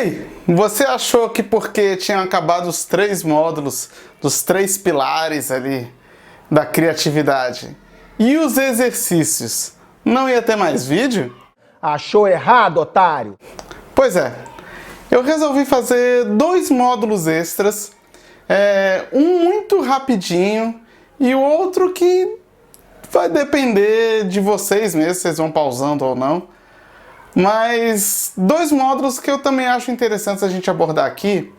aí, você achou que porque tinham acabado os 3 módulos, dos 3 pilares ali da criatividade e os exercícios, não ia ter mais vídeo? Achou errado, otário? Pois é, eu resolvi fazer 2 módulos extras, um muito rapidinho e o outro que vai depender de vocês mesmo, se vocês vão pausando ou não. Mas 2 módulos que eu também acho interessantes a gente abordar aqui.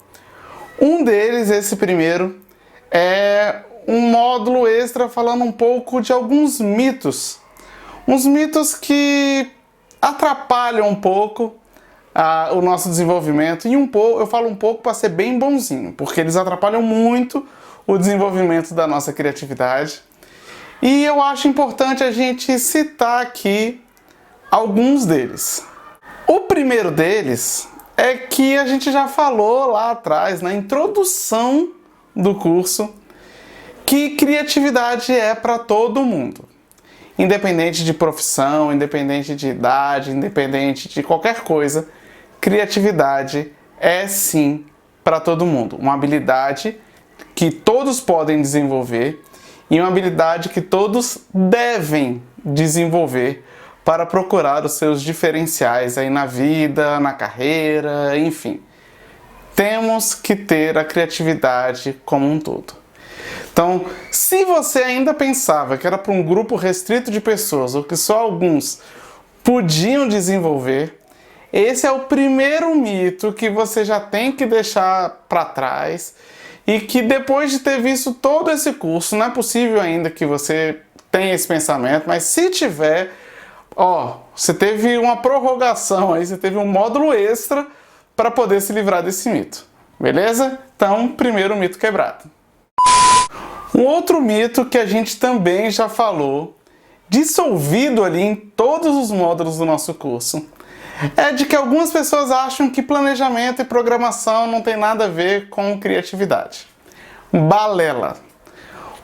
Um deles, esse primeiro, é um módulo extra falando um pouco de alguns mitos. Uns mitos que atrapalham um pouco o nosso desenvolvimento. E eu falo um pouco para ser bem bonzinho, porque eles atrapalham muito o desenvolvimento da nossa criatividade. E eu acho importante a gente citar aqui alguns deles. O primeiro deles é que a gente já falou lá atrás, na introdução do curso, que criatividade é para todo mundo. Independente de profissão, independente de idade, independente de qualquer coisa, criatividade é sim para todo mundo. Uma habilidade que todos podem desenvolver e uma habilidade que todos devem desenvolver para procurar os seus diferenciais aí na vida, na carreira, enfim. Temos que ter a criatividade como um todo. Então, se você ainda pensava que era para um grupo restrito de pessoas ou que só alguns podiam desenvolver, esse é o primeiro mito que você já tem que deixar para trás e que depois de ter visto todo esse curso, não é possível ainda que você tenha esse pensamento, mas se tiver, você teve uma prorrogação aí, você teve um módulo extra para poder se livrar desse mito, beleza? Então, primeiro mito quebrado. Um outro mito que a gente também já falou, dissolvido ali em todos os módulos do nosso curso, é de que algumas pessoas acham que planejamento e programação não tem nada a ver com criatividade. Balela!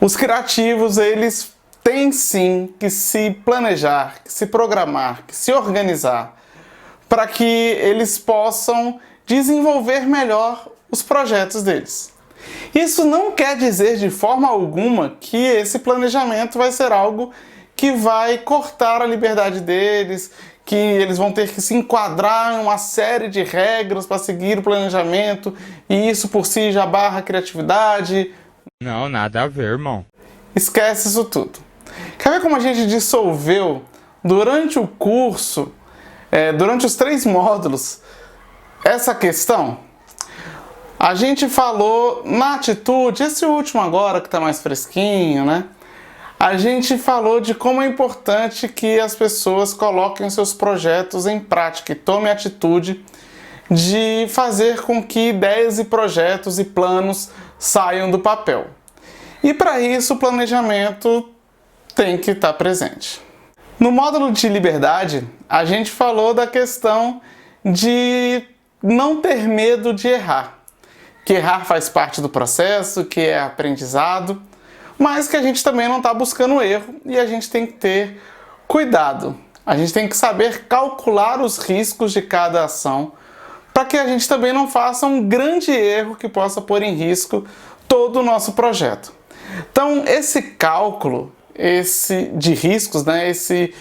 Os criativos, eles têm sim que se planejar, que se programar, que se organizar, para que eles possam desenvolver melhor os projetos deles. Isso não quer dizer de forma alguma que esse planejamento vai ser algo que vai cortar a liberdade deles, que eles vão ter que se enquadrar em uma série de regras para seguir o planejamento e isso por si já barra a criatividade. Não, nada a ver, irmão. Esquece isso tudo. Quer ver como a gente dissolveu durante o curso, durante os 3 módulos, essa questão? A gente falou na atitude, esse último agora que está mais fresquinho, né? A gente falou de como é importante que as pessoas coloquem seus projetos em prática e tomem a atitude de fazer com que ideias e projetos e planos saiam do papel. E para isso o planejamento tem que estar presente. No módulo de liberdade, a gente falou da questão de não ter medo de errar. Que errar faz parte do processo, que é aprendizado, mas que a gente também não está buscando erro e a gente tem que ter cuidado. A gente tem que saber calcular os riscos de cada ação para que a gente também não faça um grande erro que possa pôr em risco todo o nosso projeto. Então, esse cálculo de riscos, esse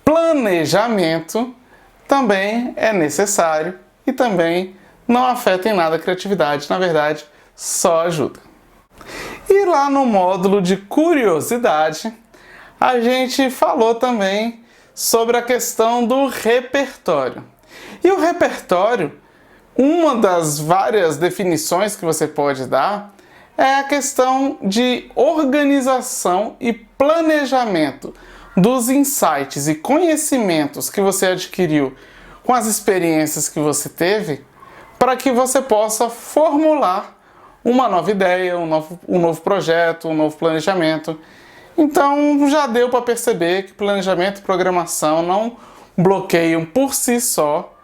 planejamento também é necessário e também não afeta em nada a criatividade, na verdade, só ajuda. E lá no módulo de curiosidade, a gente falou também sobre a questão do repertório. E o repertório, uma das várias definições que você pode dar, é a questão de organização e planejamento dos insights e conhecimentos que você adquiriu com as experiências que você teve, para que você possa formular uma nova ideia, um novo projeto, um novo planejamento. Então já deu para perceber que planejamento e programação não bloqueiam por si só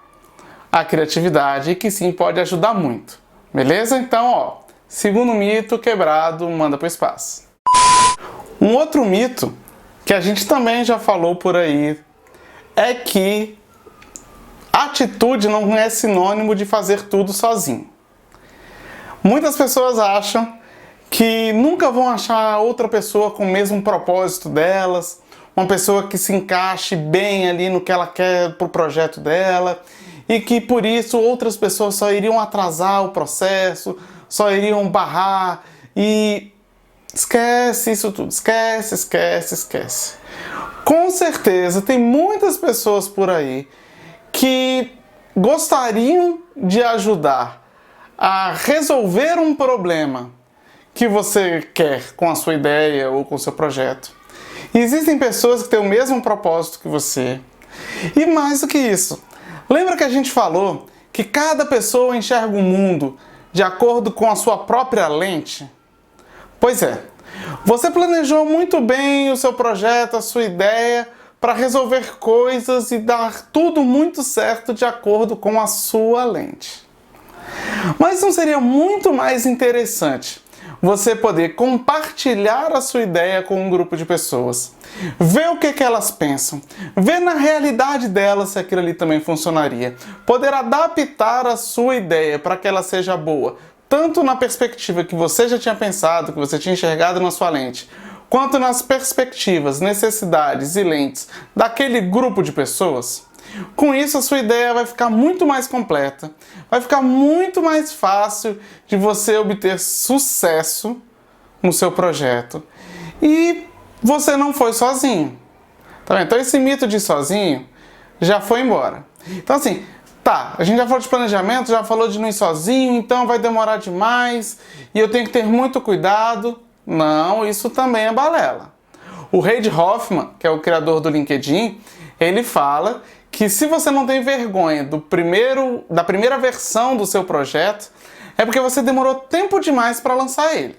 a criatividade e que sim pode ajudar muito. Beleza? Então, segundo mito quebrado, manda para o espaço. Um outro mito que a gente também já falou por aí é que Atitude não é sinônimo de fazer tudo sozinho. Muitas pessoas acham que nunca vão achar outra pessoa com o mesmo propósito delas, uma pessoa que se encaixe bem ali no que ela quer para o projeto dela, e que por isso outras pessoas só iriam atrasar o processo, só iriam barrar, e esquece isso tudo, esquece. Com certeza tem muitas pessoas por aí que gostariam de ajudar a resolver um problema que você quer com a sua ideia ou com o seu projeto. E existem pessoas que têm o mesmo propósito que você. E mais do que isso, lembra que a gente falou que cada pessoa enxerga o mundo de acordo com a sua própria lente? Pois é, você planejou muito bem o seu projeto, a sua ideia, para resolver coisas e dar tudo muito certo de acordo com a sua lente. Mas não seria muito mais interessante você poder compartilhar a sua ideia com um grupo de pessoas, ver o que elas pensam, ver na realidade delas se aquilo ali também funcionaria, poder adaptar a sua ideia para que ela seja boa, tanto na perspectiva que você já tinha pensado, que você tinha enxergado na sua lente, quanto nas perspectivas, necessidades e lentes daquele grupo de pessoas. Com isso, a sua ideia vai ficar muito mais completa, vai ficar muito mais fácil de você obter sucesso no seu projeto. E você não foi sozinho. Tá vendo? Então esse mito de sozinho já foi embora. Então assim, tá, a gente já falou de planejamento, já falou de não ir sozinho, então vai demorar demais e eu tenho que ter muito cuidado. Não, isso também é balela. O Reid Hoffman, que é o criador do LinkedIn, ele fala que se você não tem vergonha da primeira versão do seu projeto, é porque você demorou tempo demais para lançar ele.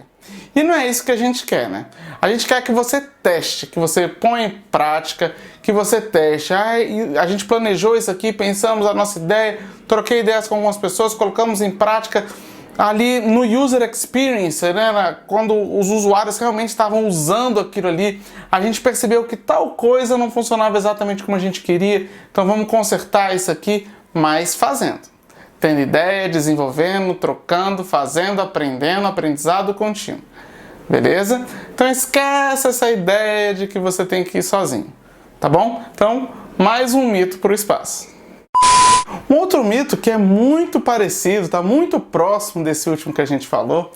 E não é isso que a gente quer, né? A gente quer que você teste, que você ponha em prática, que você teste. A gente planejou isso aqui, pensamos a nossa ideia, troquei ideias com algumas pessoas, colocamos em prática ali no user experience, né, quando os usuários realmente estavam usando aquilo ali, a gente percebeu que tal coisa não funcionava exatamente como a gente queria, então vamos consertar isso aqui, mas fazendo. Tendo ideia, desenvolvendo, trocando, fazendo, aprendendo, aprendizado contínuo. Beleza? Então esquece essa ideia de que você tem que ir sozinho, tá bom? Então, mais um mito para o espaço. Um outro mito que é muito parecido, está muito próximo desse último que a gente falou,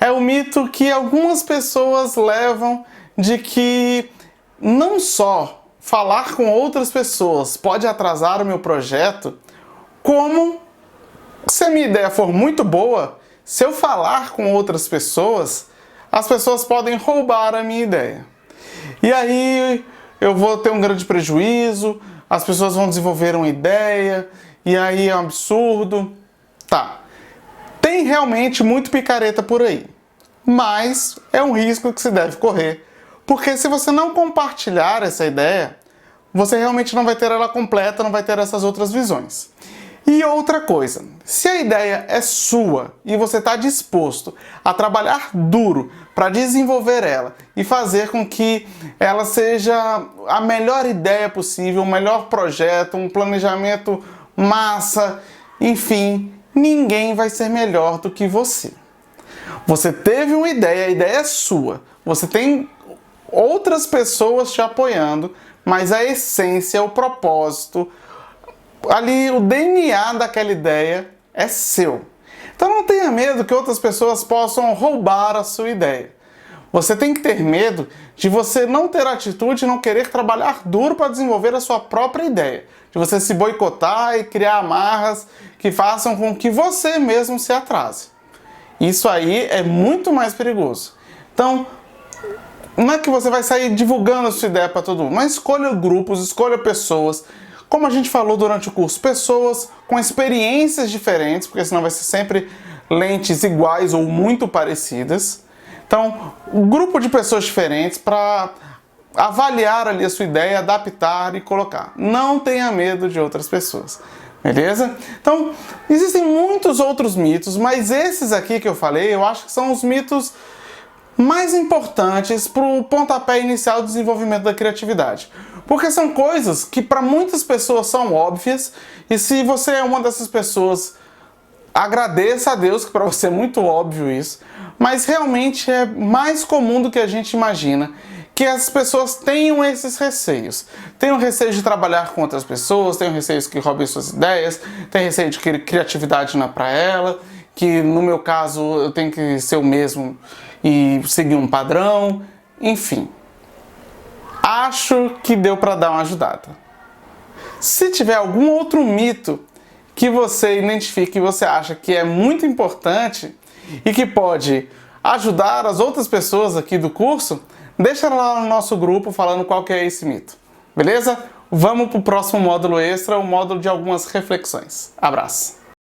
é o mito que algumas pessoas levam de que não só falar com outras pessoas pode atrasar o meu projeto, como se a minha ideia for muito boa, se eu falar com outras pessoas, as pessoas podem roubar a minha ideia. E aí eu vou ter um grande prejuízo, as pessoas vão desenvolver uma ideia, e aí é um absurdo. Tá, tem realmente muito picareta por aí, mas é um risco que se deve correr, porque se você não compartilhar essa ideia, você realmente não vai ter ela completa, não vai ter essas outras visões. E outra coisa, se a ideia é sua e você está disposto a trabalhar duro para desenvolver ela e fazer com que ela seja a melhor ideia possível, o melhor projeto, um planejamento massa, enfim, ninguém vai ser melhor do que você. Você teve uma ideia, a ideia é sua, você tem outras pessoas te apoiando, mas a essência, o propósito, ali o DNA daquela ideia é seu. Então não tenha medo que outras pessoas possam roubar a sua ideia. Você tem que ter medo de você não ter atitude e não querer trabalhar duro para desenvolver a sua própria ideia. De você se boicotar e criar amarras que façam com que você mesmo se atrase. Isso aí é muito mais perigoso. Então, não é que você vai sair divulgando a sua ideia para todo mundo, mas escolha grupos, escolha pessoas. Como a gente falou durante o curso, pessoas com experiências diferentes, porque senão vai ser sempre lentes iguais ou muito parecidas. Então, um grupo de pessoas diferentes para avaliar ali a sua ideia, adaptar e colocar. Não tenha medo de outras pessoas, beleza? Então, existem muitos outros mitos, mas esses aqui que eu falei, eu acho que são os mitos mais importantes para o pontapé inicial do desenvolvimento da criatividade. Porque são coisas que para muitas pessoas são óbvias, e se você é uma dessas pessoas, agradeça a Deus, que para você é muito óbvio isso, mas realmente é mais comum do que a gente imagina que as pessoas tenham esses receios. Tenham receio de trabalhar com outras pessoas, tenham receios que roubem suas ideias, tenham receio de que criatividade não é para ela, que no meu caso eu tenho que ser o mesmo e seguir um padrão, enfim. Acho que deu para dar uma ajudada. Se tiver algum outro mito que você identifique e você acha que é muito importante e que pode ajudar as outras pessoas aqui do curso, deixa lá no nosso grupo falando qual que é esse mito. Beleza? Vamos para o próximo módulo extra, o módulo de algumas reflexões. Abraço!